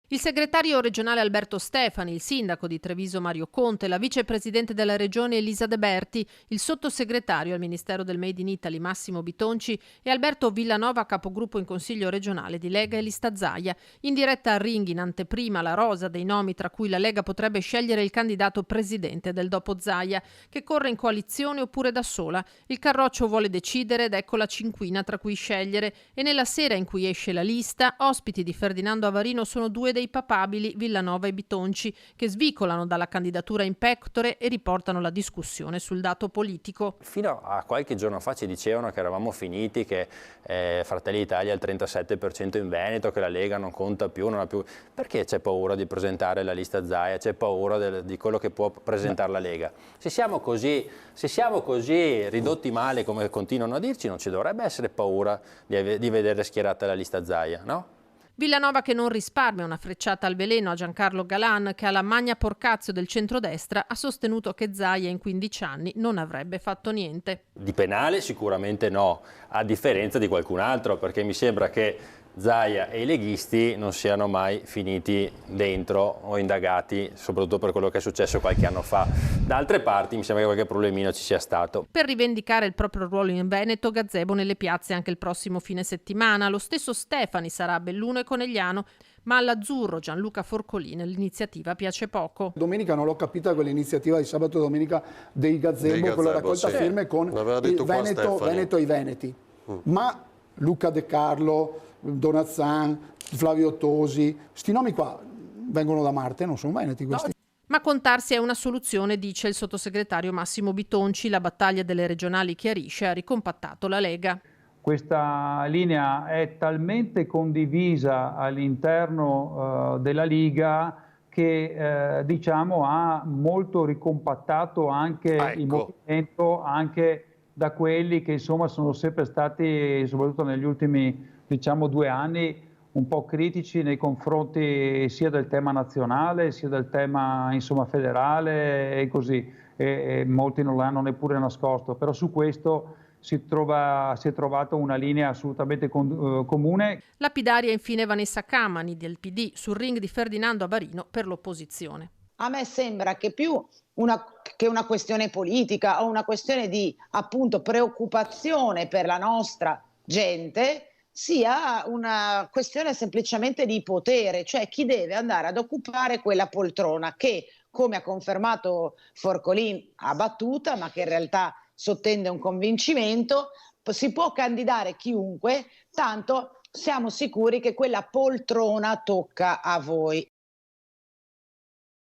Il segretario regionale Alberto Stefani, il sindaco di Treviso Mario Conte, la vicepresidente della regione Elisa De Berti, il sottosegretario al Ministero del Made in Italy Massimo Bitonci e Alberto Villanova, capogruppo in Consiglio regionale di Lega e Lista Zaia. In diretta a Ring, in anteprima, la rosa dei nomi tra cui la Lega potrebbe scegliere il candidato presidente del dopo Zaia, che corre in coalizione oppure da sola. Il Carroccio vuole decidere ed ecco la cinquina tra cui scegliere. E nella sera in cui esce la lista, ospiti di Ferdinando Avarino sono due dei papabili, Villanova e Bitonci, che svicolano dalla candidatura in pectore e riportano la discussione sul dato politico. Fino a qualche giorno fa ci dicevano che eravamo finiti, che Fratelli d'Italia ha il 37% in Veneto, che la Lega non conta più, non ha più. Perché c'è paura di presentare la lista Zaia? C'è paura di quello che può presentare la Lega? Se siamo così ridotti male come continuano a dirci, non ci dovrebbe essere paura di vedere schierata la lista Zaia, no? Villanova che non risparmia una frecciata al veleno a Giancarlo Galan, che alla magna porcazio del centrodestra ha sostenuto che Zaia in 15 anni non avrebbe fatto niente. Di penale sicuramente no, a differenza di qualcun altro, perché mi sembra che Zaia e i leghisti non siano mai finiti dentro o indagati, soprattutto per quello che è successo qualche anno fa. Da altre parti mi sembra che qualche problemino ci sia stato. Per rivendicare il proprio ruolo in Veneto, gazebo nelle piazze anche il prossimo fine settimana. Lo stesso Stefani sarà a Belluno e Conegliano, ma all'azzurro Gianluca Forcolini l'iniziativa piace poco. Domenica non l'ho capita quell'iniziativa di sabato e domenica dei gazebo con la raccolta firme con il Veneto e i Veneti. Ma Luca De Carlo, Donazzan, Flavio Tosi, sti nomi qua vengono da Marte, non sono veneti questi. Ma contarsi è una soluzione, dice il sottosegretario Massimo Bitonci. La battaglia delle regionali chiarisce, ha ricompattato la Lega. Questa linea è talmente condivisa all'interno della Liga che diciamo ha molto ricompattato anche il movimento, anche da quelli che insomma sono sempre stati, soprattutto negli ultimi 2 anni, un po' critici nei confronti sia del tema nazionale sia del tema federale e così, e molti non l'hanno neppure nascosto, però su questo si è trovata una linea assolutamente comune. Lapidaria infine Vanessa Camani del PD sul ring di Ferdinando Avarino per l'opposizione. A me sembra che più che una questione politica o una questione di appunto preoccupazione per la nostra gente sia una questione semplicemente di potere, cioè chi deve andare ad occupare quella poltrona che, come ha confermato Forcolin a battuta, ma che in realtà sottende un convincimento, si può candidare chiunque, tanto siamo sicuri che quella poltrona tocca a voi.